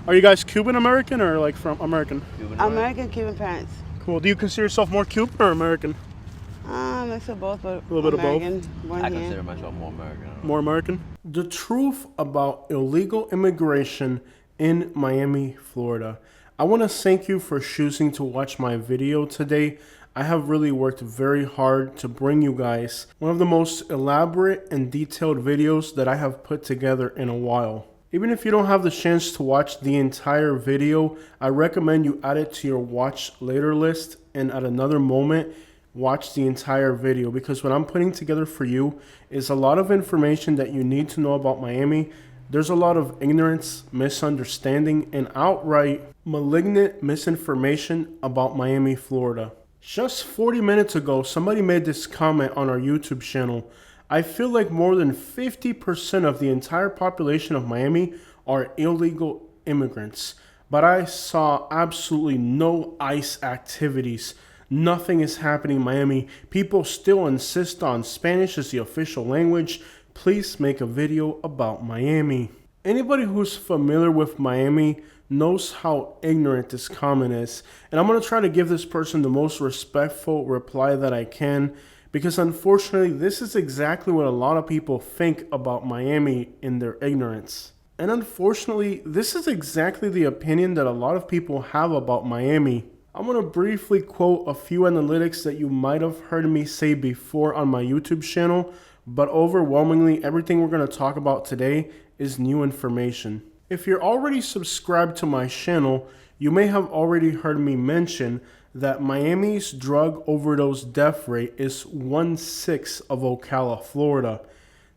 Are you guys Cuban American or like from American? Cuban American Cuban parents. Cool. Do you consider yourself more Cuban or American? Mix of both, but A little bit of both. American. Born I here. consider myself more American. More American? The truth about illegal immigration in Miami, Florida. I want to thank you for choosing to watch my video today. I have really worked very hard to bring you guys one of the most elaborate and detailed videos that I have put together in a while. Even if you don't have the chance to watch the entire video, I recommend you add it to your watch later list and at another moment, watch the entire video, because what I'm putting together for you is a lot of information that you need to know about Miami. There's a lot of ignorance, misunderstanding, and outright malignant misinformation about Miami, Florida. Just 40 minutes ago, somebody made this comment on our YouTube channel. I feel like more than 50% of the entire population of Miami are illegal immigrants, but I saw absolutely no ICE activities. Nothing is happening in Miami. People still insist on Spanish as the official language. Please make a video about Miami. Anybody who's familiar with Miami knows how ignorant this comment is. And I'm going to try to give this person the most respectful reply that I can, because unfortunately, this is exactly what a lot of people think about Miami in their ignorance. And unfortunately, this is exactly the opinion that a lot of people have about Miami. I'm going to briefly quote a few analytics that you might have heard me say before on my YouTube channel, but overwhelmingly everything we're going to talk about today is new information. If you're already subscribed to my channel, you may have already heard me mention that Miami's drug overdose death rate is 1/6 of Ocala, Florida.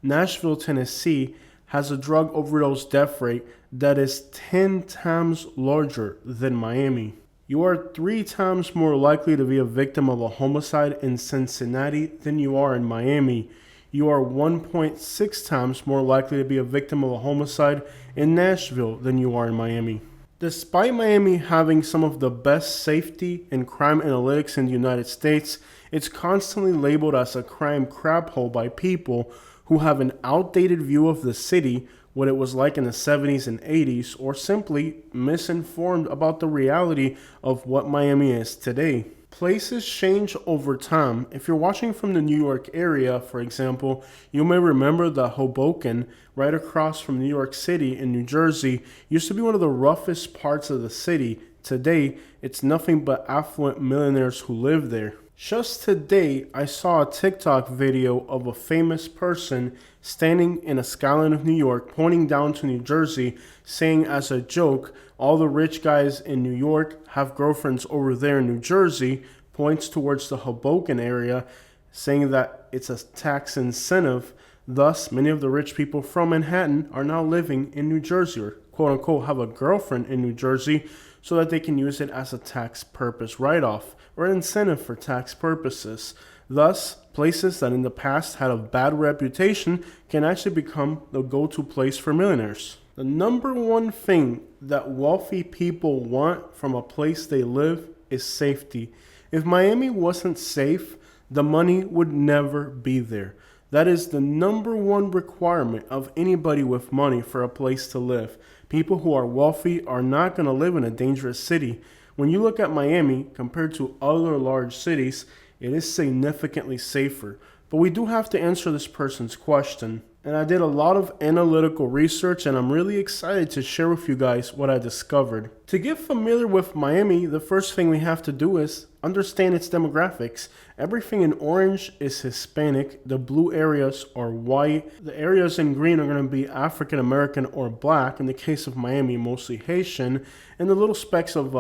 Nashville, Tennessee has a drug overdose death rate that is 10 times larger than Miami. You are 3 times more likely to be a victim of a homicide in Cincinnati than you are in Miami. You are 1.6 times more likely to be a victim of a homicide in Nashville than you are in Miami. Despite Miami having some of the best safety and crime analytics in the United States, it's constantly labeled as a crime crap hole by people who have an outdated view of the city, what it was like in the 70s and 80s, or simply misinformed about the reality of what Miami is today. Places change over time. If you're watching from the New York area, for example, you may remember that Hoboken, right across from New York City in New Jersey, used to be one of the roughest parts of the city. Today, it's nothing but affluent millionaires who live there. Just today, I saw a TikTok video of a famous person standing in a skyline of New York, pointing down to New Jersey, saying as a joke, all the rich guys in New York have girlfriends over there in New Jersey, points towards the Hoboken area, saying that it's a tax incentive. Thus, many of the rich people from Manhattan are now living in New Jersey, or quote unquote have a girlfriend in New Jersey, so that they can use it as a tax purpose write-off or an incentive for tax purposes. Thus, places that in the past had a bad reputation can actually become the go-to place for millionaires. The number one thing that wealthy people want from a place they live is safety. If Miami wasn't safe, the money would never be there. That is the number one requirement of anybody with money for a place to live. People who are wealthy are not going to live in a dangerous city. When you look at Miami compared to other large cities, it is significantly safer. But we do have to answer this person's question. And I did a lot of analytical research, and I'm really excited to share with you guys what I discovered. To get familiar with Miami, the first thing we have to do is understand its demographics. Everything in orange is Hispanic, the blue areas are white, the areas in green are going to be African American or black, in the case of Miami mostly Haitian, and the little specks of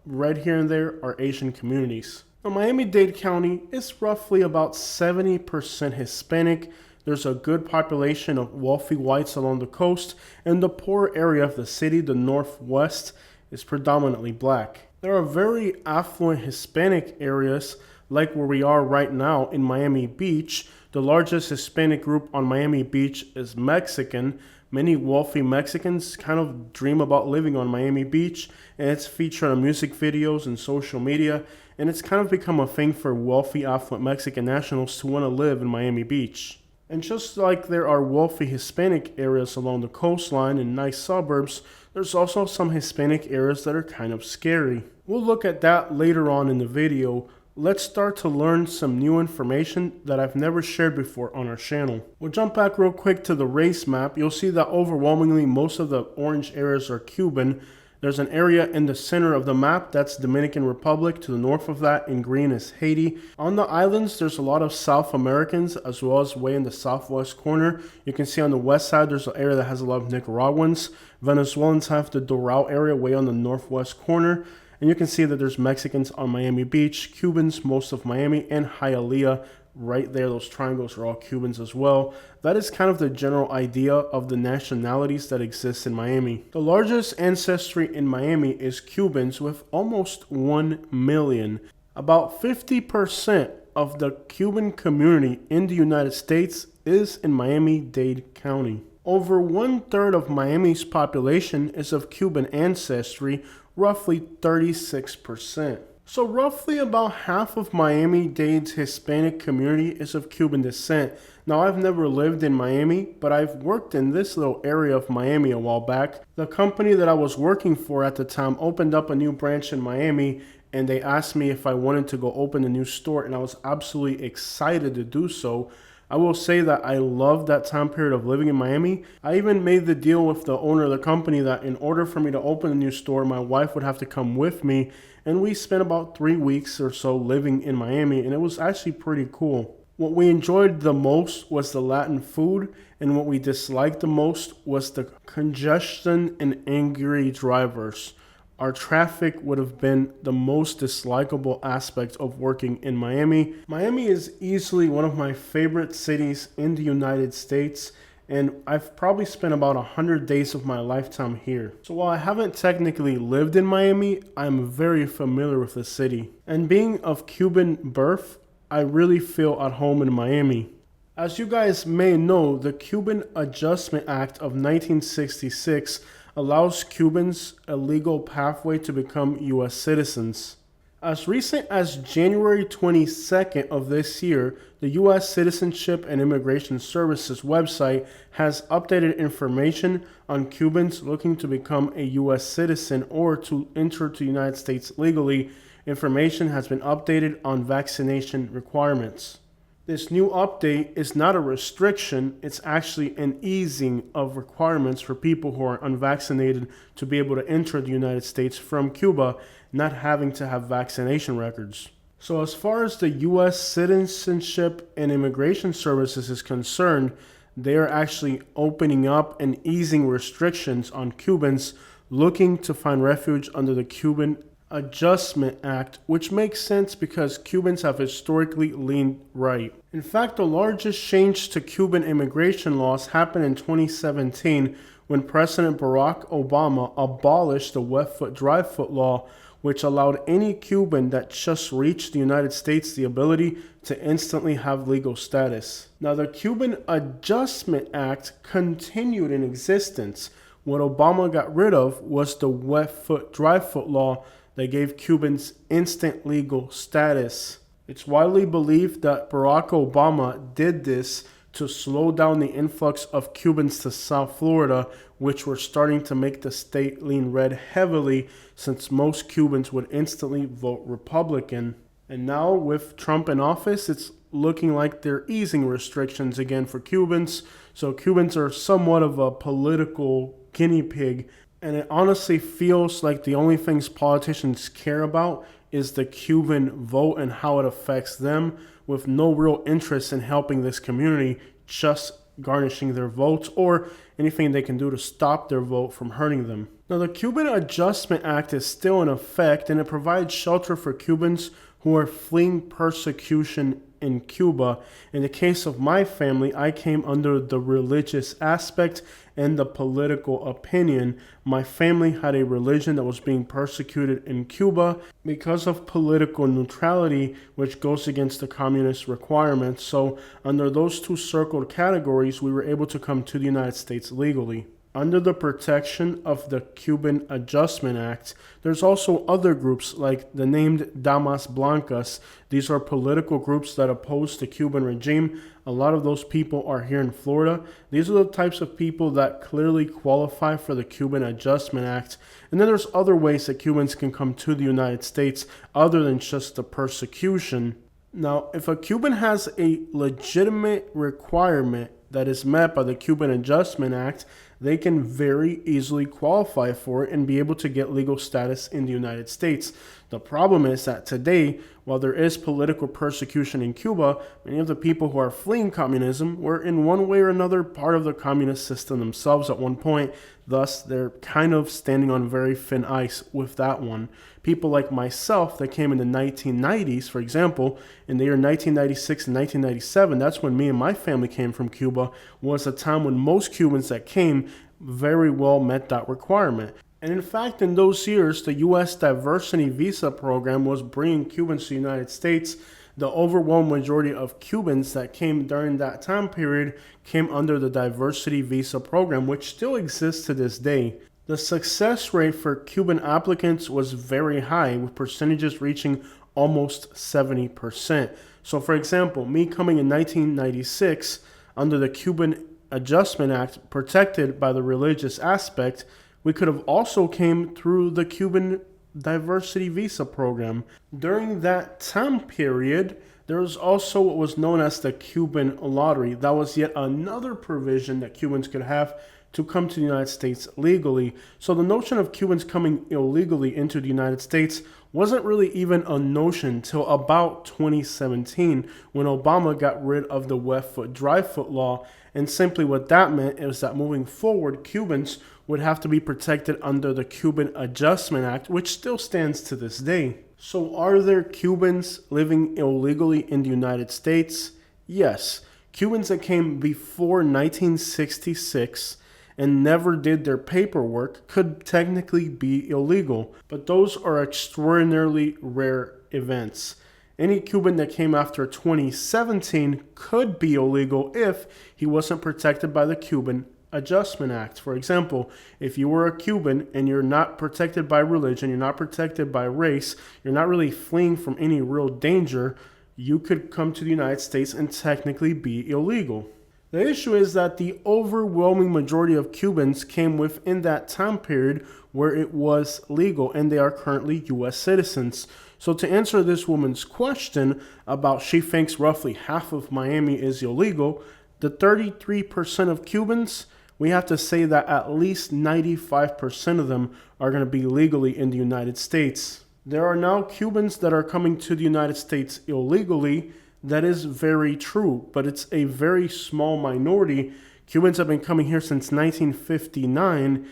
red here and there are Asian communities. Now, Miami-Dade County is roughly about 70% Hispanic. There's a good population of wealthy whites along the coast, and the poor area of the city, the northwest, is predominantly black. There are very affluent Hispanic areas, like where we are right now in Miami Beach. The largest Hispanic group on Miami Beach is Mexican. Many wealthy Mexicans kind of dream about living on Miami Beach, and it's featured on music videos and social media, and it's kind of become a thing for wealthy, affluent Mexican nationals to want to live in Miami Beach. And just like there are wealthy Hispanic areas along the coastline and nice suburbs, there's also some Hispanic areas that are kind of scary. We'll look at that later on in the video. Let's start to learn some new information that I've never shared before on our channel. We'll jump back real quick to the race map. You'll see that overwhelmingly most of the orange areas are Cuban. There's an area in the center of the map, that's Dominican Republic. To the north of that in green is Haiti. On the islands, there's a lot of South Americans, as well as way in the southwest corner. You can see on the west side, there's an area that has a lot of Nicaraguans. Venezuelans have the Doral area way on the northwest corner. And you can see that there's Mexicans on Miami Beach, Cubans, most of Miami, and Hialeah. Right there, those triangles are all Cubans as well. That is kind of the general idea of the nationalities that exist in Miami. The largest ancestry in Miami is Cubans with almost 1 million. About 50% of the Cuban community in the United States is in Miami-Dade County. Over 1/3 of Miami's population is of Cuban ancestry, roughly 36%. So roughly about half of Miami-Dade's Hispanic community is of Cuban descent. Now, I've never lived in Miami, but I've worked in this little area of Miami a while back. The company that I was working for at the time opened up a new branch in Miami, and they asked me if I wanted to go open a new store, and I was absolutely excited to do so. I will say that I loved that time period of living in Miami. I even made the deal with the owner of the company that in order for me to open a new store, my wife would have to come with me. And we spent about 3 weeks or so living in Miami, and it was actually pretty cool. What we enjoyed the most was the Latin food, and what we disliked the most was the congestion and angry drivers. Our traffic would have been the most dislikable aspect of working in Miami. Miami is easily one of my favorite cities in the United States, and I've probably spent about 100 days of my lifetime here. So while I haven't technically lived in Miami, I'm very familiar with the city. And being of Cuban birth, I really feel at home in Miami. As you guys may know, the Cuban Adjustment Act of 1966 allows Cubans a legal pathway to become U.S. citizens. As recent as January 22nd of this year, the U.S. Citizenship and Immigration Services website has updated information on Cubans looking to become a U.S. citizen or to enter the United States legally. Information has been updated on vaccination requirements. This new update is not a restriction, it's actually an easing of requirements for people who are unvaccinated to be able to enter the United States from Cuba, not having to have vaccination records. So as far as the U.S. Citizenship and Immigration Services is concerned, they are actually opening up and easing restrictions on Cubans looking to find refuge under the Cuban Adjustment Act, which makes sense because Cubans have historically leaned right. In fact, the largest change to Cuban immigration laws happened in 2017 when President Barack Obama abolished the wet foot, dry foot law, which allowed any Cuban that just reached the United States the ability to instantly have legal status. Now, the Cuban Adjustment Act continued in existence. What Obama got rid of was the wet foot, dry foot law that gave Cubans instant legal status. It's widely believed that Barack Obama did this to slow down the influx of Cubans to South Florida, which were starting to make the state lean red heavily since most Cubans would instantly vote Republican. And now with Trump in office, it's looking like they're easing restrictions again for Cubans. So Cubans are somewhat of a political guinea pig. And it honestly feels like the only things politicians care about is the Cuban vote and how it affects them, with no real interest in helping this community, just garnishing their votes or anything they can do to stop their vote from hurting them. Now, the Cuban Adjustment Act is still in effect, and it provides shelter for Cubans who are fleeing persecution in Cuba. In the case of my family, I came under the religious aspect and the political opinion. My family had a religion that was being persecuted in Cuba because of political neutrality, which goes against the communist requirements. So under those two circled categories, we were able to come to the United States legally. Under the protection of the Cuban Adjustment Act, there's also other groups like the named Damas Blancas. These are political groups that oppose the Cuban regime. A lot of those people are here in Florida. These are the types of people that clearly qualify for the Cuban Adjustment Act. And then there's other ways that Cubans can come to the United States other than just the persecution. Now, if a Cuban has a legitimate requirement that is met by the Cuban Adjustment Act, they can very easily qualify for it and be able to get legal status in the United States. The problem is that today, while there is political persecution in Cuba, many of the people who are fleeing communism were in one way or another part of the communist system themselves at one point. Thus, they're kind of standing on very thin ice with that one. People like myself that came in the 1990s, for example, in the year 1996 and 1997, that's when me and my family came from Cuba, was a time when most Cubans that came very well met that requirement. And in fact, in those years, the U.S. diversity visa program was bringing Cubans to the United States. The overwhelming majority of Cubans that came during that time period came under the diversity visa program, which still exists to this day. The success rate for Cuban applicants was very high, with percentages reaching almost 70%. So for example, me coming in 1996 under the Cuban Adjustment Act, protected by the religious aspect, we could have also came through the Cuban diversity visa program. During that time period, there was also what was known as the Cuban lottery. That was yet another provision that Cubans could have to come to the United States legally. So the notion of Cubans coming illegally into the United States wasn't really even a notion till about 2017, when Obama got rid of the wet foot, dry foot law. And simply what that meant is that moving forward, Cubans would have to be protected under the Cuban Adjustment Act, which still stands to this day. So are there Cubans living illegally in the United States? Yes. Cubans that came before 1966 and never did their paperwork could technically be illegal, but those are extraordinarily rare events. Any Cuban that came after 2017 could be illegal if he wasn't protected by the Cuban Adjustment Act. For example, if you were a Cuban and you're not protected by religion, you're not protected by race, you're not really fleeing from any real danger, you could come to the United States and technically be illegal. The issue is that the overwhelming majority of Cubans came within that time period where it was legal, and they are currently U.S. citizens. So to answer this woman's question about she thinks roughly half of Miami is illegal, the 33% of Cubans, we have to say that at least 95% of them are going to be legally in the United States. There are now Cubans that are coming to the United States illegally. That is very true, but it's a very small minority. Cubans have been coming here since 1959,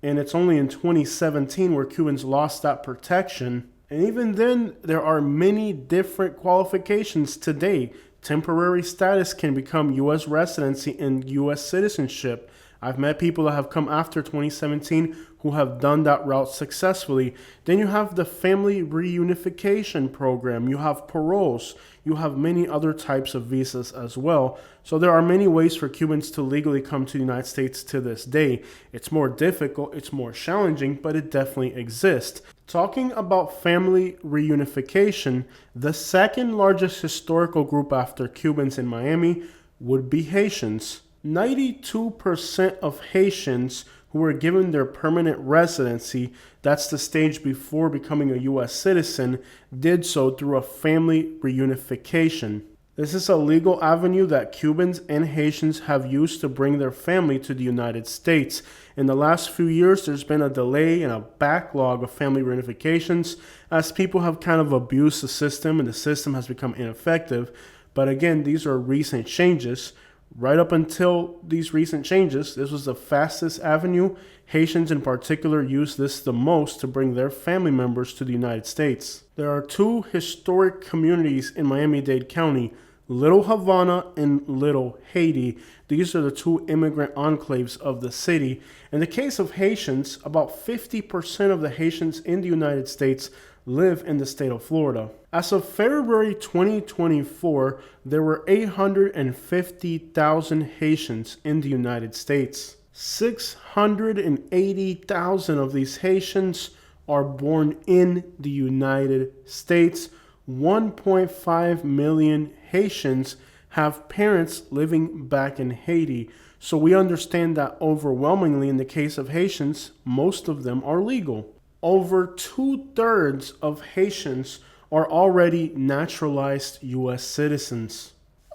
and it's only in 2017 where Cubans lost that protection. And even then, there are many different qualifications today. Temporary status can become U.S. residency and U.S. citizenship. I've met people that have come after 2017 who have done that route successfully. Then you have the family reunification program. You have paroles. You have many other types of visas as well. So there are many ways for Cubans to legally come to the United States to this day. It's more difficult, it's more challenging, but it definitely exists. Talking about family reunification, the second largest historical group after Cubans in Miami would be Haitians. 92% of Haitians who were given their permanent residency, that's the stage before becoming a U.S. citizen, did so through a family reunification. This is a legal avenue that Cubans and Haitians have used to bring their family to the United States. In the last few years, there's been a delay and a backlog of family reunifications as people have kind of abused the system and the system has become ineffective. But again, these are recent changes. Right up until these recent changes, this was the fastest avenue. Haitians in particular used this the most to bring their family members to the United States. There are two historic communities in Miami-Dade County, Little Havana and Little Haiti. These are the two immigrant enclaves of the city. In the case of Haitians, about 50% of the Haitians in the United States live in the state of Florida. As of February 2024, there were 850,000 Haitians in the United States. 680,000 of these Haitians are born in the United States. 1.5 million Haitians have parents living back in Haiti. So we understand that overwhelmingly in the case of Haitians, most of them are legal. Over 2/3 of Haitians are already naturalized U.S. citizens.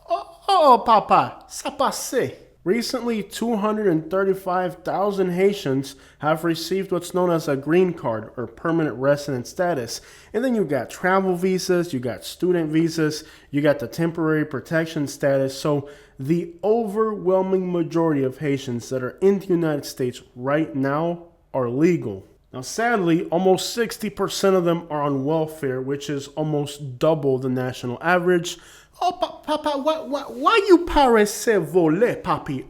Oh, papa, ça passe. Recently, 235,000 Haitians have received what's known as a green card or permanent resident status. And then you got travel visas, you got student visas, you got the temporary protection status. So the overwhelming majority of Haitians that are in the United States right now are legal. Now, sadly, almost 60% of them are on welfare, which is almost double the national average. Oh, papa, why you paresse voler, papi?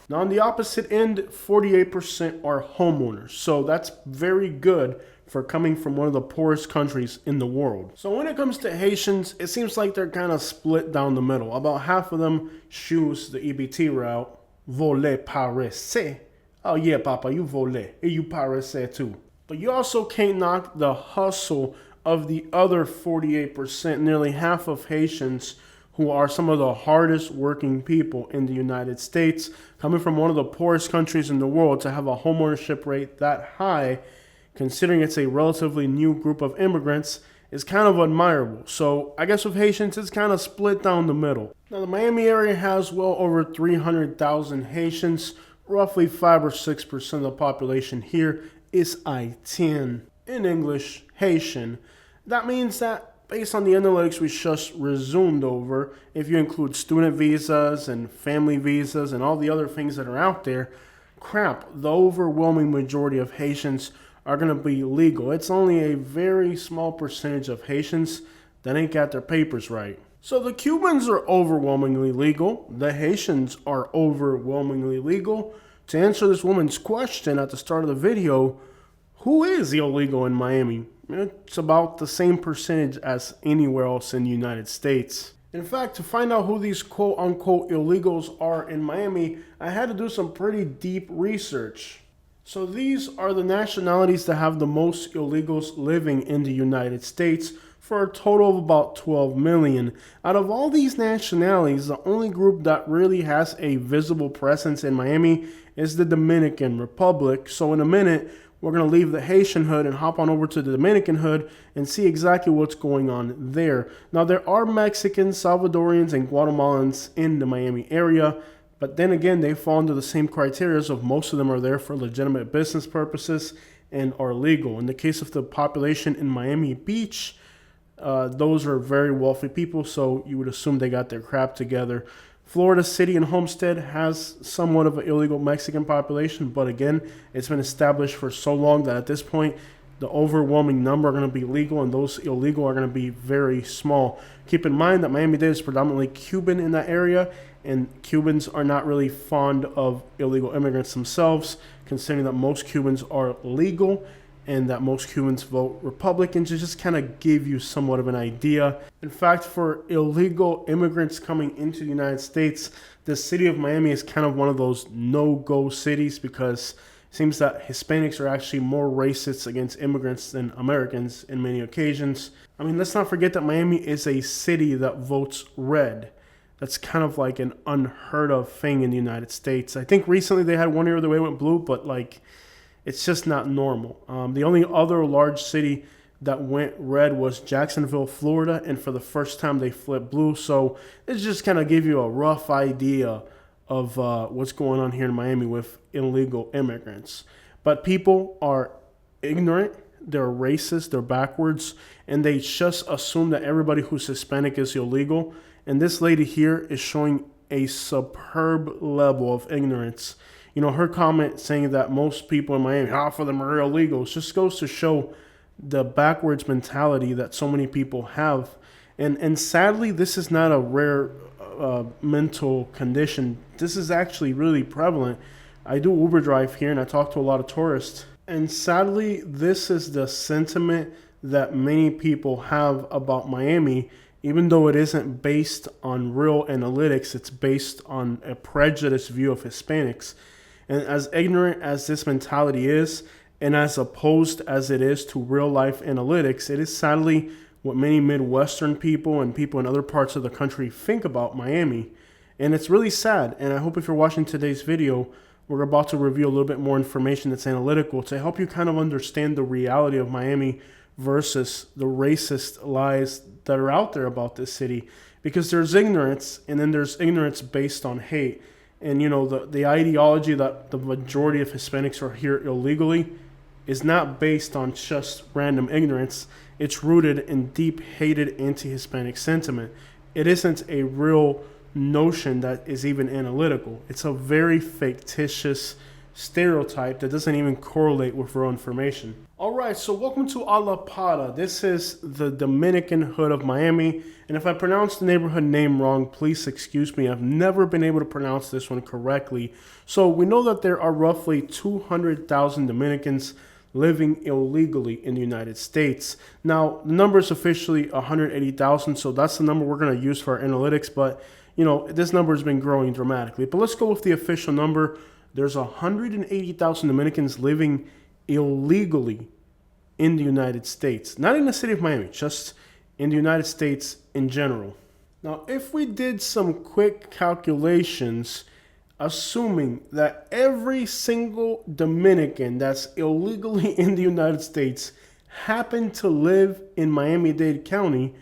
Now, on the opposite end, 48% are homeowners. So that's very good for coming from one of the poorest countries in the world. So when it comes to Haitians, it seems like they're kind of split down the middle. About half of them choose the EBT route, voler, paresse. Oh yeah, papa, you voler, and you paresse too. But you also can't knock the hustle of the other 48%, nearly half of Haitians who are some of the hardest working people in the United States, coming from one of the poorest countries in the world, to have a homeownership rate that high, considering it's a relatively new group of immigrants, is kind of admirable. So I guess with Haitians, it's kind of split down the middle. Now the Miami area has well over 300,000 Haitians. Roughly 5 or 6% of the population here is Haitian. In English, Haitian. That means that based on the analytics we just resumed over, if you include student visas and family visas and all the other things that are out there, the overwhelming majority of Haitians are going to be legal. It's only a very small percentage of Haitians that ain't got their papers right. So the Cubans are overwhelmingly legal. The Haitians are overwhelmingly legal. To answer this woman's question at the start of the video, who is illegal in Miami? It's about the same percentage as anywhere else in the United States. In fact, to find out who these quote-unquote illegals are in Miami, I had to do some pretty deep research. So these are the nationalities that have the most illegals living in the United States, for a total of about 12 million. Out of all these nationalities, the only group that really has a visible presence in Miami is the Dominican Republic. So in a minute, we're going to leave the Haitian hood and hop on over to the Dominican hood and see exactly what's going on there. Now, there are Mexicans, Salvadorians, and Guatemalans in the Miami area, but then again, they fall under the same criteria of most of them are there for legitimate business purposes and are legal. In the case of the population in Miami Beach, those are very wealthy people, so you would assume they got their crap together. Florida City and Homestead has somewhat of an illegal Mexican population, but again, it's been established for so long that at this point, the overwhelming number are going to be legal, and those illegal are going to be very small. Keep in mind that Miami-Dade is predominantly Cuban in that area, and Cubans are not really fond of illegal immigrants themselves, considering that most Cubans are legal and that most Cubans vote Republican, to just kind of give you somewhat of an idea. In fact, for illegal immigrants coming into the United States, the city of Miami is kind of one of those no-go cities because it seems that Hispanics are actually more racist against immigrants than Americans in many occasions. I mean, let's not forget that Miami is a city that votes red. That's kind of like an unheard of thing in the United States. I think recently they had one year where they went blue, but like, it's just not normal. The only other large city that went red was Jacksonville, Florida, and for the first time they flipped blue. So it's just kind of give you a rough idea of what's going on here in Miami with illegal immigrants. But people are ignorant, they're racist, they're backwards, and they just assume that everybody who's Hispanic is illegal. And this lady here is showing a superb level of ignorance. You know, her comment saying that most people in Miami, half of them are illegals, just goes to show the backwards mentality that so many people have. And sadly, this is not a rare mental condition. This is actually really prevalent. I do Uber drive here and I talk to a lot of tourists. And sadly, this is the sentiment that many people have about Miami, even though it isn't based on real analytics. It's based on a prejudiced view of Hispanics. And as ignorant as this mentality is, and as opposed as it is to real life analytics, it is sadly what many Midwestern people and people in other parts of the country think about Miami. And it's really sad. And I hope if you're watching today's video, we're about to review a little bit more information that's analytical to help you kind of understand the reality of Miami versus the racist lies that are out there about this city. Because there's ignorance, and then there's ignorance based on hate. And, the ideology that the majority of Hispanics are here illegally is not based on just random ignorance. It's rooted in deep hated anti-Hispanic sentiment. It isn't a real notion that is even analytical. It's a very fictitious stereotype that doesn't even correlate with real information. All right, so welcome to A La Pata. This is the Dominican hood of Miami. And if I pronounce the neighborhood name wrong, please excuse me. I've never been able to pronounce this one correctly. So we know that there are roughly 200,000 Dominicans living illegally in the United States. Now, the number is officially 180,000, so that's the number we're going to use for our analytics. But, this number has been growing dramatically. But let's go with the official number. There's 180,000 Dominicans living illegally in the United States. Not in the city of Miami, just in the United States in general. Now, if we did some quick calculations, assuming that every single Dominican that's illegally in the United States happened to live in Miami-Dade County,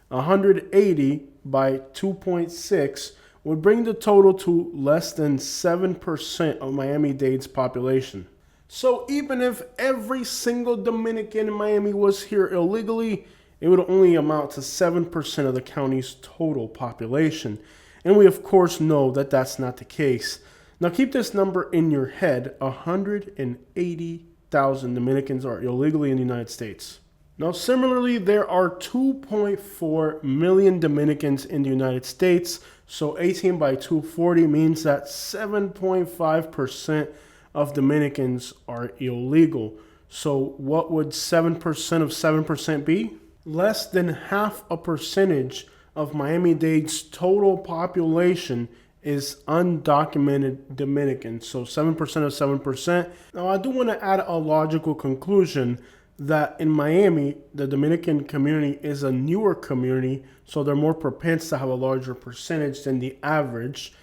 180 by 2.6 would bring the total to less than 7% of Miami-Dade's population. So even if every single Dominican in Miami was here illegally, it would only amount to 7% of the county's total population. And we of course know that that's not the case. Now keep this number in your head. 180,000 Dominicans are illegally in the United States. Now similarly, there are 2.4 million Dominicans in the United States. So 18 by 240 means that 7.5% of Dominicans are illegal. So what would 7% of 7% be? Less than half a percentage of Miami-Dade's total population is undocumented Dominican. So 7% of 7%. Now I do want to add a logical conclusion that in Miami, the Dominican community is a newer community, so they're more propense to have a larger percentage than the average,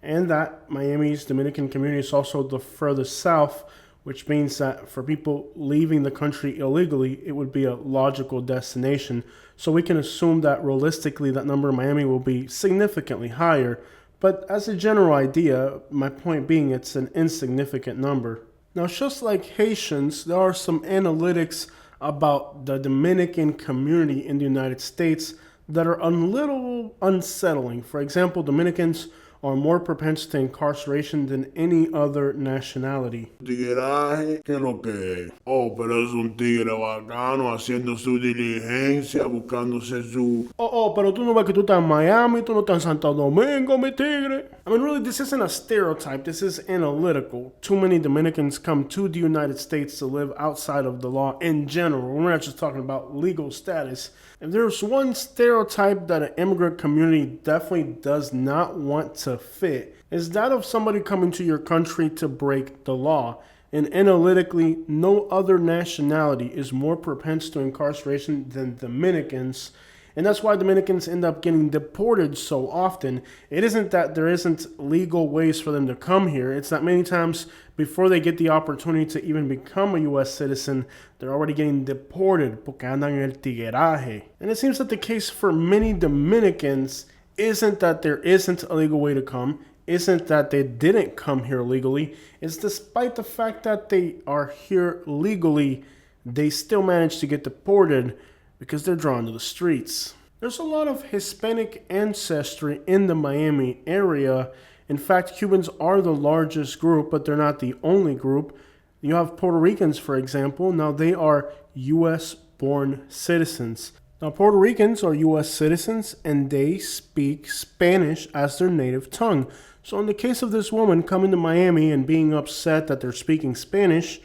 and that Miami's Dominican community is also the furthest south, which means that for people leaving the country illegally, it would be a logical destination. So we can assume that realistically that number in Miami will be significantly higher, but as a general idea, my point being it's an insignificant number. Now, just like Haitians, there are some analytics about the Dominican community in the United States that are a little unsettling. For example, Dominicans are more propense to incarceration than any other nationality. Tigueraje, ¿qué es lo que es? Oh, pero es un tigre bacano haciendo su diligencia, buscándose su... Pero tú no ves que tú estás en Miami, tú no estás en Santo Domingo, mi tigre. I mean, really, this isn't a stereotype. This is analytical. Too many Dominicans come to the United States to live outside of the law in general. We're not just talking about legal status. If there's one stereotype that an immigrant community definitely does not want to fit, is that of somebody coming to your country to break the law. And analytically, no other nationality is more propense to incarceration than Dominicans. And that's why Dominicans end up getting deported so often. It isn't that there isn't legal ways for them to come here. It's that many times before they get the opportunity to even become a U.S. citizen, they're already getting deported porque andan en el tigueraje. And it seems that the case for many Dominicans isn't that there isn't a legal way to come, isn't that they didn't come here legally. It's despite the fact that they are here legally, they still manage to get deported because they're drawn to the streets. There's a lot of Hispanic ancestry in the Miami area. In fact, Cubans are the largest group, but they're not the only group. You have Puerto Ricans, for example. Now, they are U.S.-born citizens. Now, Puerto Ricans are U.S. citizens, and they speak Spanish as their native tongue. So in the case of this woman coming to Miami and being upset that they're speaking Spanish,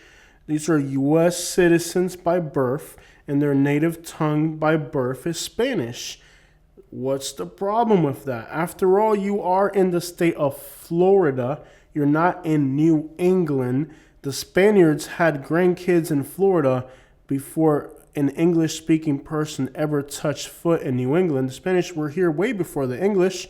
these are U.S. citizens by birth, and their native tongue by birth is Spanish. What's the problem with that? After all, you are in the state of Florida. You're not in New England. The Spaniards had grandkids in Florida before an English-speaking person ever touched foot in New England. The Spanish were here way before the English.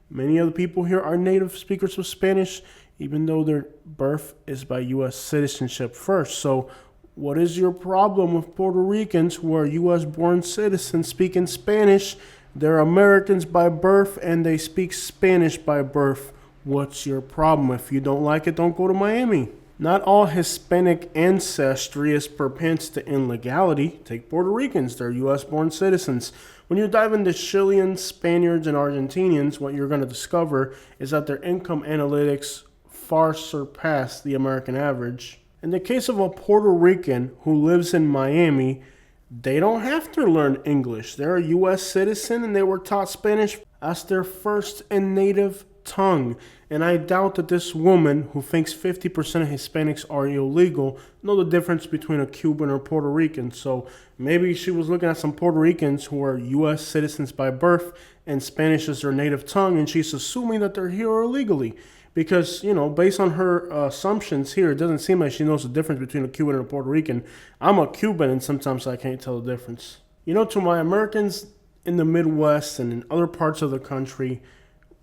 Many of the people here are native speakers of Spanish, even though their birth is by U.S. citizenship first. So what is your problem with Puerto Ricans who are U.S.-born citizens speaking Spanish? They're Americans by birth and they speak Spanish by birth. What's your problem? If you don't like it, don't go to Miami. Not all Hispanic ancestry is propense to illegality. Take Puerto Ricans, they're U.S.-born citizens. When you dive into Chileans, Spaniards, and Argentinians, what you're going to discover is that their income analytics far surpass the American average. In the case of a Puerto Rican who lives in Miami, they don't have to learn English. They're a U.S. citizen and they were taught Spanish as their first and native tongue. And I doubt that this woman who thinks 50% of Hispanics are illegal know the difference between a Cuban or Puerto Rican. So maybe she was looking at some Puerto Ricans who are U.S. citizens by birth and Spanish is their native tongue, and she's assuming that they're here illegally. Because, based on her assumptions here, it doesn't seem like she knows the difference between a Cuban and a Puerto Rican. I'm a Cuban, and sometimes I can't tell the difference. To my Americans in the Midwest and in other parts of the country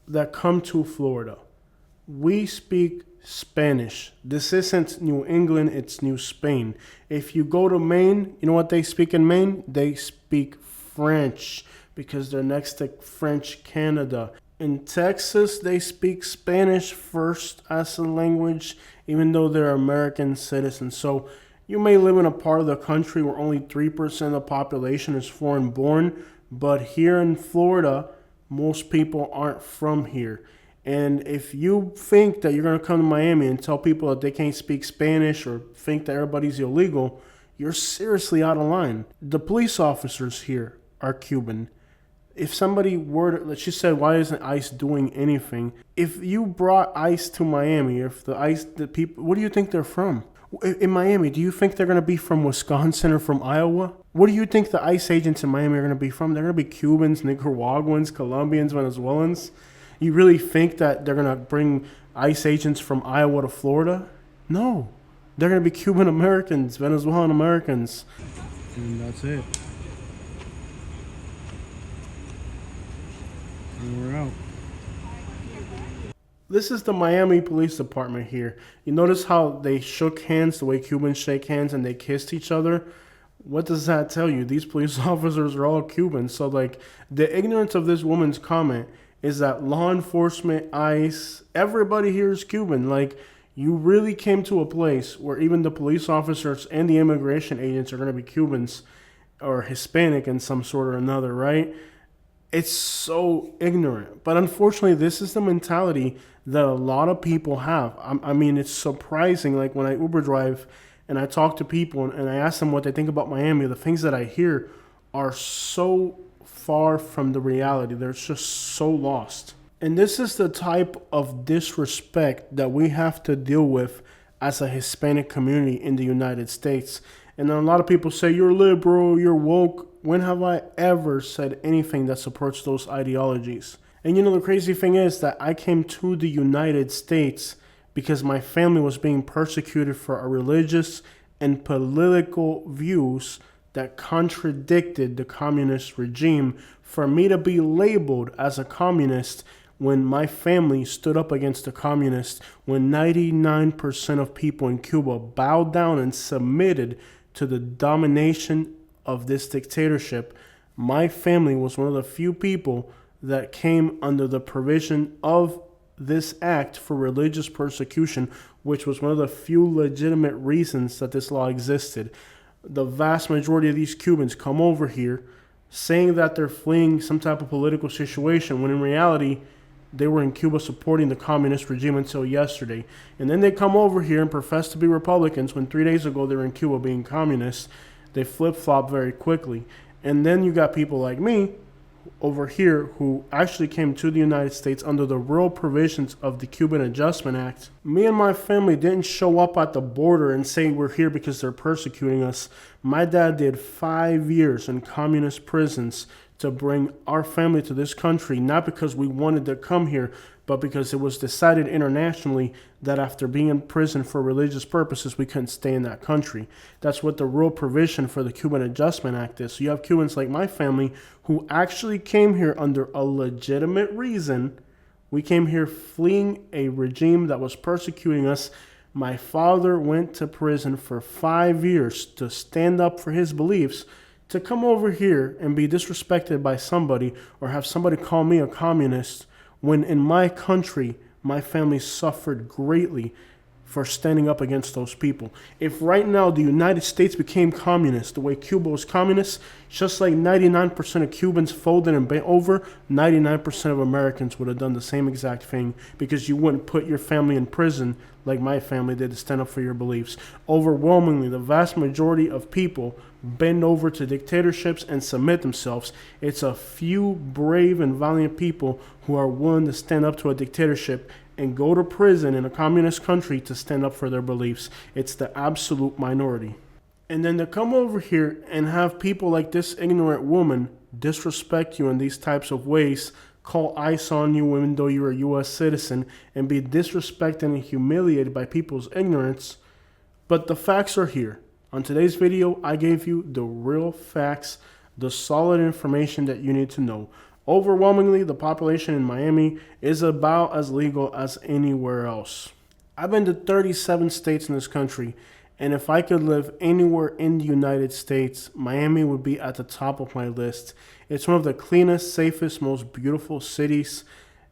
that come to Florida, we speak Spanish. This isn't New England, it's New Spain. If you go to Maine, you know what they speak in Maine? They speak French because they're next to French Canada. In Texas, they speak Spanish first as a language, even though they're American citizens. So you may live in a part of the country where only 3% of the population is foreign born, but here in Florida, most people aren't from here. And if you think that you're going to come to Miami and tell people that they can't speak Spanish or think that everybody's illegal, you're seriously out of line. The police officers here are Cuban. If somebody were to, she said, why isn't ICE doing anything? If you brought ICE to Miami, if the people, what do you think they're from? In Miami, do you think they're going to be from Wisconsin or from Iowa? What do you think the ICE agents in Miami are going to be from? They're going to be Cubans, Nicaraguans, Colombians, Venezuelans. You really think that they're going to bring ICE agents from Iowa to Florida? No. They're going to be Cuban Americans, Venezuelan Americans. And that's it. And we're out. This is the Miami Police Department here. You notice how they shook hands the way Cubans shake hands and they kissed each other? What does that tell you? These police officers are all Cubans. So, the ignorance of this woman's comment is that law enforcement, ICE, everybody here is Cuban. You really came to a place where even the police officers and the immigration agents are going to be Cubans or Hispanic in some sort or another, right? It's so ignorant. But unfortunately, this is the mentality that a lot of people have. I mean, it's surprising. When I Uber drive and I talk to people and I ask them what they think about Miami, the things that I hear are so far from the reality. They're just so lost. And this is the type of disrespect that we have to deal with as a Hispanic community in the United States. And then a lot of people say, you're liberal, you're woke. When have I ever said anything that supports those ideologies? And the crazy thing is that I came to the United States because my family was being persecuted for our religious and political views that contradicted the communist regime. For me to be labeled as a communist when my family stood up against the communists, when 99% of people in Cuba bowed down and submitted to the domination of this dictatorship, my family was one of the few people that came under the provision of this act for religious persecution, which was one of the few legitimate reasons that this law existed. The vast majority of these Cubans come over here saying that they're fleeing some type of political situation, when in reality, they were in Cuba supporting the communist regime until yesterday. And then they come over here and profess to be Republicans when 3 days ago they were in Cuba being communists. They flip-flop very quickly. And then you got people like me over here who actually came to the United States under the real provisions of the Cuban Adjustment Act. Me and my family didn't show up at the border and say we're here because they're persecuting us. My dad did 5 years in communist prisons to bring our family to this country, not because we wanted to come here, but because it was decided internationally that after being in prison for religious purposes, we couldn't stay in that country. That's what the real provision for the Cuban Adjustment Act is. So you have Cubans like my family who actually came here under a legitimate reason. We came here fleeing a regime that was persecuting us. My father went to prison for 5 years to stand up for his beliefs. To come over here and be disrespected by somebody or have somebody call me a communist when in my country, my family suffered greatly for standing up against those people. If right now the United States became communist the way Cuba was communist, just like 99% of Cubans folded and bent over, 99% of Americans would have done the same exact thing, because you wouldn't put your family in prison like my family did to stand up for your beliefs. Overwhelmingly, the vast majority of people bend over to dictatorships and submit themselves. It's a few brave and valiant people who are willing to stand up to a dictatorship and go to prison in a communist country to stand up for their beliefs. It's the absolute minority. And then to come over here and have people like this ignorant woman disrespect you in these types of ways, call ICE on you even though you're a U.S. citizen, and be disrespected and humiliated by people's ignorance. But the facts are here. On today's video, I gave you the real facts, the solid information that you need to know. Overwhelmingly, the population in Miami is about as legal as anywhere else. I've been to 37 states in this country, and if I could live anywhere in the United States, Miami would be at the top of my list. It's one of the cleanest, safest, most beautiful cities.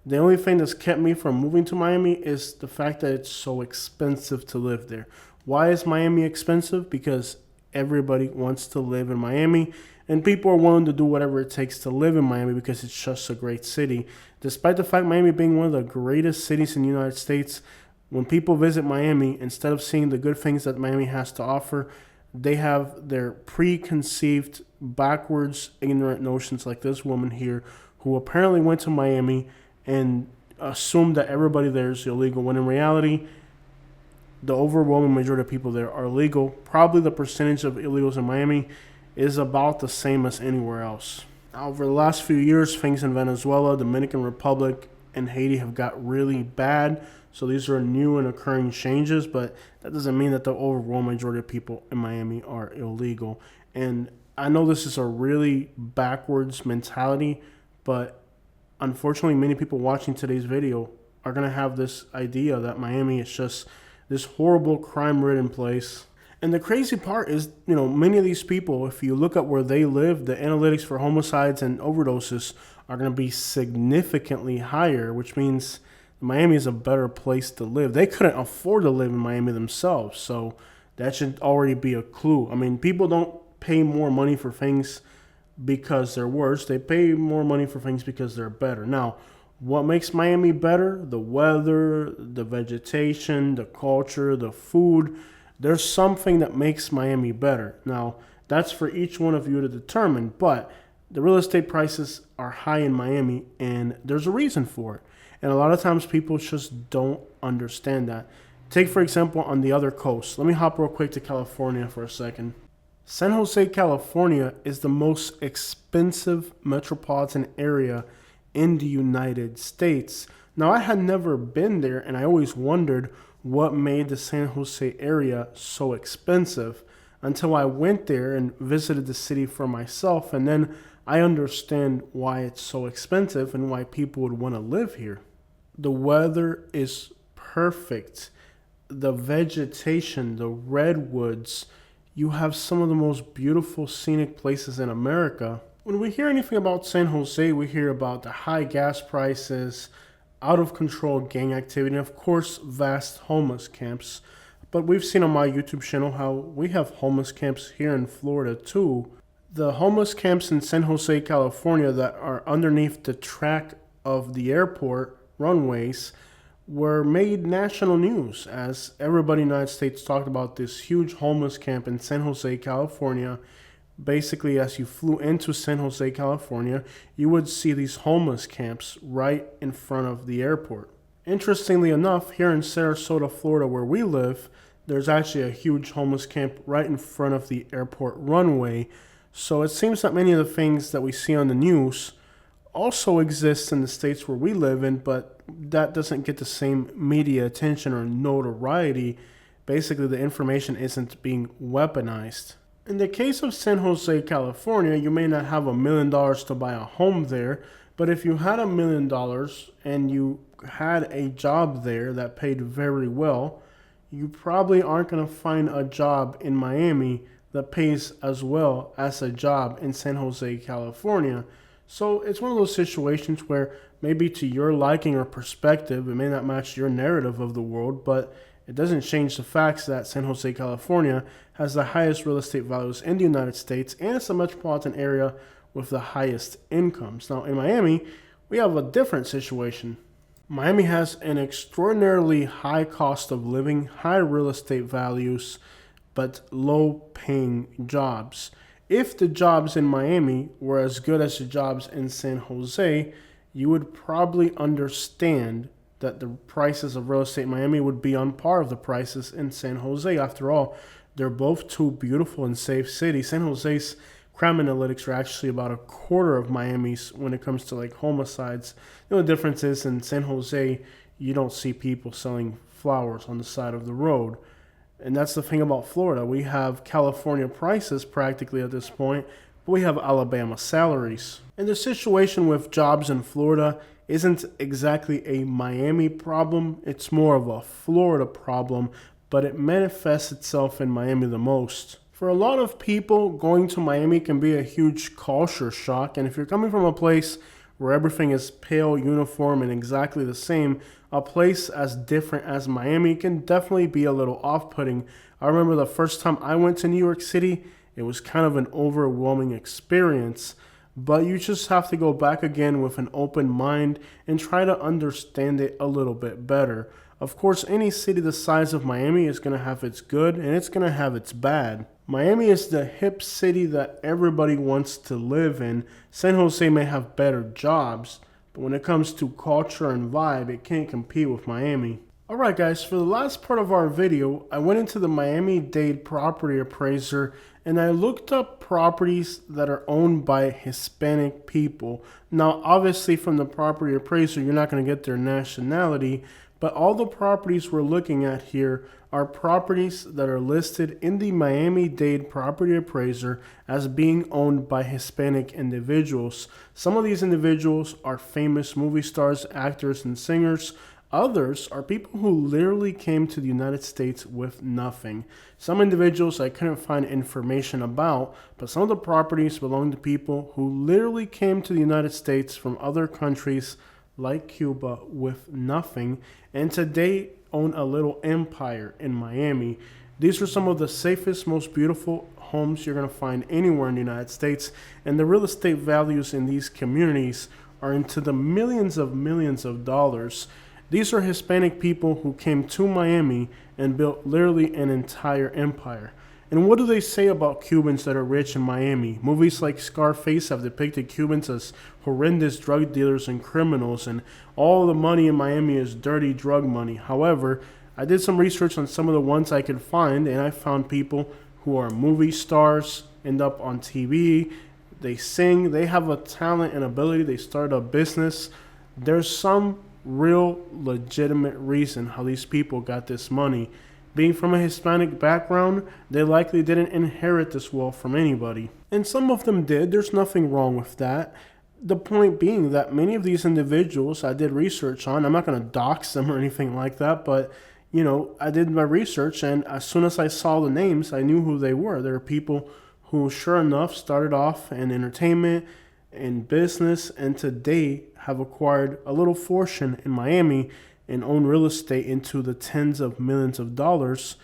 The only thing that's kept me from moving to Miami is the fact that it's so expensive to live there. Why is Miami expensive? Because everybody wants to live in Miami, and people are willing to do whatever it takes to live in Miami because it's just a great city. Despite the fact Miami being one of the greatest cities in the United States, when people visit Miami, instead of seeing the good things that Miami has to offer, they have their preconceived, backwards, ignorant notions like this woman here, who apparently went to Miami and assumed that everybody there is illegal, when in reality, the overwhelming majority of people there are legal. Probably the percentage of illegals in Miami is about the same as anywhere else. Now, over the last few years, things in Venezuela, Dominican Republic, and Haiti have got really bad. So these are new and occurring changes, but that doesn't mean that the overwhelming majority of people in Miami are illegal. And I know this is a really backwards mentality, but unfortunately, many people watching today's video are going to have this idea that Miami is just this horrible crime-ridden place. And the crazy part is, many of these people, if you look at where they live, the analytics for homicides and overdoses are going to be significantly higher, which means Miami is a better place to live. They couldn't afford to live in Miami themselves, so that should already be a clue. I mean, people don't pay more money for things because they're worse. They pay more money for things because they're better. Now, what makes Miami better? The weather, the vegetation, the culture, the food. There's something that makes Miami better. Now, that's for each one of you to determine, but the real estate prices are high in Miami, and there's a reason for it. And a lot of times people just don't understand that. Take, for example, on the other coast. Let me hop real quick to California for a second. San Jose, California is the most expensive metropolitan area in the United States. Now, I had never been there, and I always wondered what made the San Jose area so expensive until I went there and visited the city for myself, and then I understand why it's so expensive and why people would want to live here. The weather is perfect. The vegetation, the redwoods, you have some of the most beautiful scenic places in America. When we hear anything about San Jose, we hear about the high gas prices, out of control gang activity, and of course, vast homeless camps. But we've seen on my YouTube channel how we have homeless camps here in Florida too. The homeless camps in San Jose, California that are underneath the track of the airport runways were made national news as everybody in the United States talked about this huge homeless camp in San Jose, California. Basically, as you flew into San Jose, California, you would see these homeless camps right in front of the airport. Interestingly enough, here in Sarasota, Florida, where we live, there's actually a huge homeless camp right in front of the airport runway. So it seems that many of the things that we see on the news also exists in the states where we live in, but that doesn't get the same media attention or notoriety. Basically, the information isn't being weaponized. In the case of San Jose, California, you may not have $1 million to buy a home there, but if you had $1 million and you had a job there that paid very well, you probably aren't going to find a job in Miami that pays as well as a job in San Jose, California. So it's one of those situations where maybe to your liking or perspective, it may not match your narrative of the world, but it doesn't change the facts that San Jose, California has the highest real estate values in the United States, and it's a metropolitan area with the highest incomes. Now, in Miami, we have a different situation. Miami has an extraordinarily high cost of living, high real estate values, but low paying jobs. If the jobs in Miami were as good as the jobs in San Jose, you would probably understand that the prices of real estate in Miami would be on par of the prices in San Jose. After all, they're both two beautiful and safe cities. San Jose's crime analytics are actually about a quarter of Miami's when it comes to like homicides. The only difference is in San Jose, you don't see people selling flowers on the side of the road. And that's the thing about Florida. We have California prices practically at this point, but we have Alabama salaries. And the situation with jobs in Florida isn't exactly a Miami problem. It's more of a Florida problem, but it manifests itself in Miami the most. For a lot of people, going to Miami can be a huge culture shock. And if you're coming from a place where everything is pale, uniform, and exactly the same, a place as different as Miami can definitely be a little off-putting. I remember the first time I went to New York City, it was kind of an overwhelming experience. But you just have to go back again with an open mind and try to understand it a little bit better. Of course, any city the size of Miami is going to have its good and it's going to have its bad. Miami is the hip city that everybody wants to live in. San Jose may have better jobs, but when it comes to culture and vibe, it can't compete with Miami. Alright guys, for the last part of our video, I went into the Miami-Dade property appraiser and I looked up properties that are owned by Hispanic people. Now, obviously from the property appraiser, you're not going to get their nationality, but all the properties we're looking at here are properties that are listed in the Miami-Dade property appraiser as being owned by Hispanic individuals. Some of these individuals are famous movie stars, actors, and singers. Others are people who literally came to the United States with nothing. Some individuals I couldn't find information about, but some of the properties belong to people who literally came to the United States from other countries like Cuba with nothing, and today own a little empire in Miami. These are some of the safest, most beautiful homes you're going to find anywhere in the United States, and the real estate values in these communities are into the millions of dollars. These are Hispanic people who came to Miami and built literally an entire empire. And what do they say about Cubans that are rich in Miami? Movies like Scarface have depicted Cubans as horrendous drug dealers and criminals, and all the money in Miami is dirty drug money. However, I did some research on some of the ones I could find, and I found people who are movie stars, end up on TV, they sing, they have a talent and ability, they start a business. There's some real legitimate reason how these people got this money. Being from a Hispanic background, they likely didn't inherit this wealth from anybody. And some of them did. There's nothing wrong with that. The point being that many of these individuals I did research on, I'm not going to dox them or anything like that, but I did my research, and as soon as I saw the names, I knew who they were. There are people who, sure enough, started off in entertainment, in business, and today have acquired a little fortune in Miami and own real estate into the tens of millions of dollars.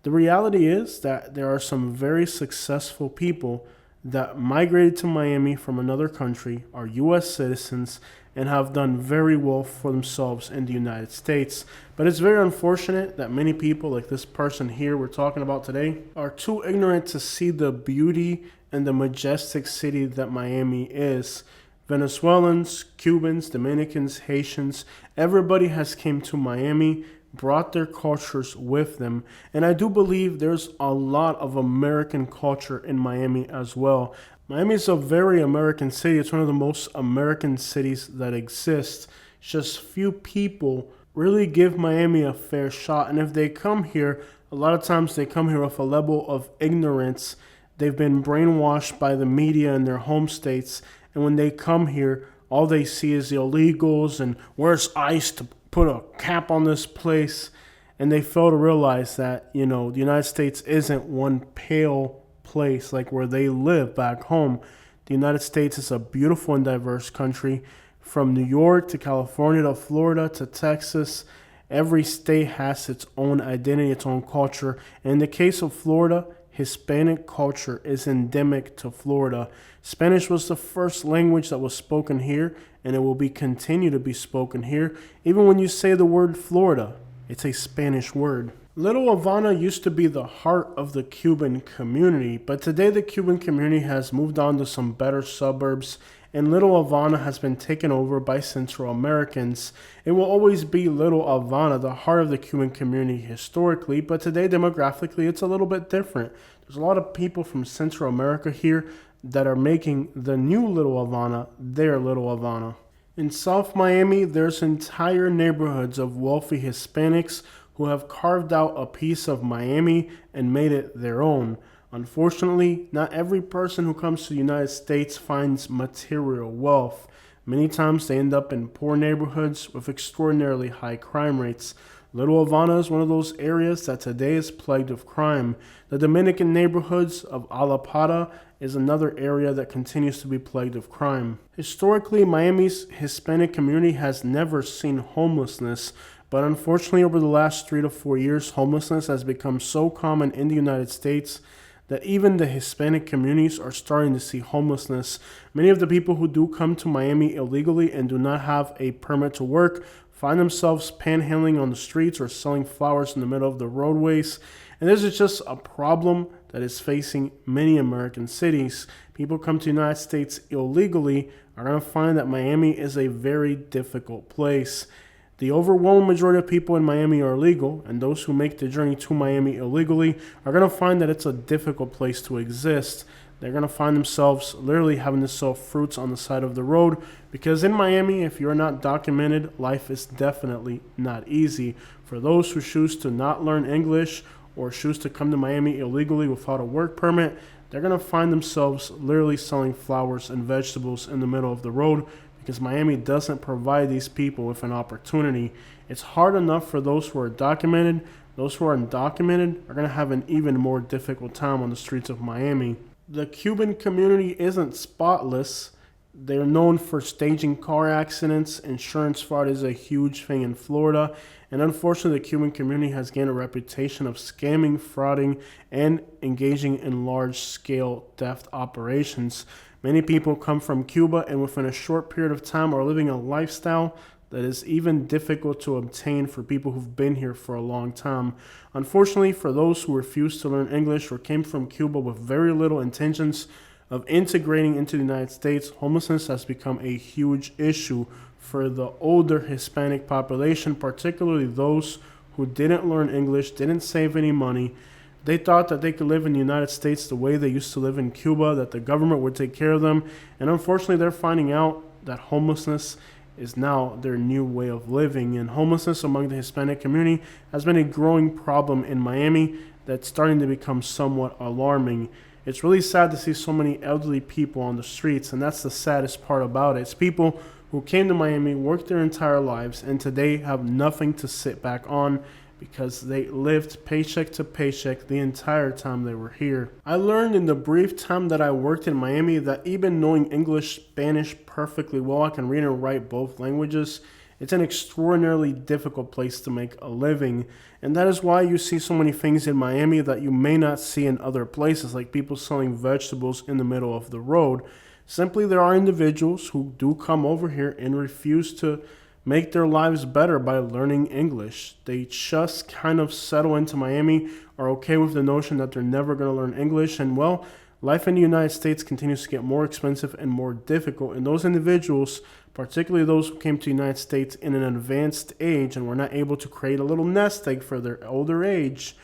The reality is that there are some very successful people that migrated to Miami from another country, are U.S. citizens, and have done very well for themselves in the United States. But it's very unfortunate that many people, like this person here we're talking about today, are too ignorant to see the beauty and the majestic city that Miami is. Venezuelans, Cubans, Dominicans, Haitians, everybody has came to Miami brought their cultures with them. And I do believe there's a lot of American culture in Miami as well. Miami is a very American city. It's one of the most American cities that exist. Just few people really give Miami a fair shot. And if they come here, a lot of times they come here with a level of ignorance. They've been brainwashed by the media in their home states. And when they come here, all they see is the illegals and where's ICE to put a cap on this place. And they fail to realize that, the United States isn't one pale place like where they live back home. The United States is a beautiful and diverse country. From New York to California to Florida to Texas, every state has its own identity, its own culture. And in the case of Florida, Hispanic culture is endemic to Florida. Spanish was the first language that was spoken here, and it will be continue to be spoken here. Even when you say the word Florida, it's a Spanish word. Little Havana used to be the heart of the Cuban community, but today the Cuban community has moved on to some better suburbs, and Little Havana has been taken over by Central Americans. It will always be Little Havana, the heart of the Cuban community historically, but today demographically it's a little bit different. There's a lot of people from Central America here that are making the new Little Havana their Little Havana. In South Miami, there's entire neighborhoods of wealthy Hispanics who have carved out a piece of Miami and made it their own. Unfortunately, not every person who comes to the United States finds material wealth. Many times they end up in poor neighborhoods with extraordinarily high crime rates. Little Havana is one of those areas that today is plagued with crime. The Dominican neighborhoods of Alapata is another area that continues to be plagued with crime. Historically, Miami's Hispanic community has never seen homelessness, but unfortunately over the last 3 to 4 years, homelessness has become so common in the United States that even the Hispanic communities are starting to see homelessness. Many of the people who do come to Miami illegally and do not have a permit to work find themselves panhandling on the streets or selling flowers in the middle of the roadways. And this is just a problem that is facing many American cities. People come to the United States illegally are going to find that Miami is a very difficult place. The overwhelming majority of people in Miami are illegal, and those who make the journey to Miami illegally are going to find that it's a difficult place to exist. They're going to find themselves literally having to sell fruits on the side of the road because in Miami, if you're not documented, life is definitely not easy. For those who choose to not learn English or choose to come to Miami illegally without a work permit, they're going to find themselves literally selling flowers and vegetables in the middle of the road because Miami doesn't provide these people with an opportunity. It's hard enough for those who are documented. Those who are undocumented are going to have an even more difficult time on the streets of Miami. The Cuban community isn't spotless. They're known for staging car accidents. Insurance fraud is a huge thing in Florida. And unfortunately, the Cuban community has gained a reputation of scamming, frauding, and engaging in large-scale theft operations. Many people come from Cuba and within a short period of time are living a lifestyle that is even difficult to obtain for people who've been here for a long time. Unfortunately, for those who refuse to learn English or came from Cuba with very little intentions of integrating into the United States, homelessness has become a huge issue for the older Hispanic population, particularly those who didn't learn English, didn't save any money. They thought that they could live in the United States the way they used to live in Cuba, that the government would take care of them. And unfortunately, they're finding out that homelessness is now their new way of living. And homelessness among the Hispanic community has been a growing problem in Miami that's starting to become somewhat alarming. It's really sad to see so many elderly people on the streets, and that's the saddest part about it. It's people who came to Miami, worked their entire lives, and today have nothing to sit back on because they lived paycheck to paycheck the entire time they were here. I learned in the brief time that I worked in Miami that even knowing English, Spanish perfectly well, I can read and write both languages. It's an extraordinarily difficult place to make a living. And that is why you see so many things in Miami that you may not see in other places, like people selling vegetables in the middle of the road. Simply, there are individuals who do come over here and refuse to make their lives better by learning English. They just kind of settle into Miami, are okay with the notion that they're never going to learn English. And well, Life in the United States continues to get more expensive and more difficult, and those individuals, particularly those who came to the United States in an advanced age and were not able to create a little nest egg for their older age,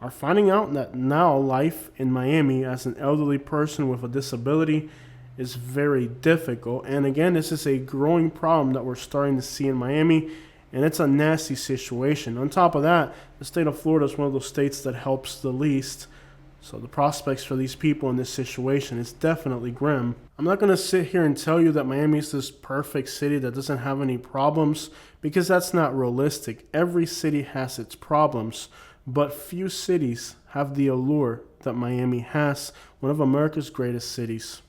are finding out that now life in Miami as an elderly person with a disability is very difficult. And again, this is a growing problem that we're starting to see in Miami, and it's a nasty situation. On top of that, the state of Florida is one of those states that helps the least. So the prospects for these people in this situation is definitely grim. I'm not going to sit here and tell you that Miami is this perfect city that doesn't have any problems, because that's not realistic. Every city has its problems, but few cities have the allure that Miami has, one of America's greatest cities.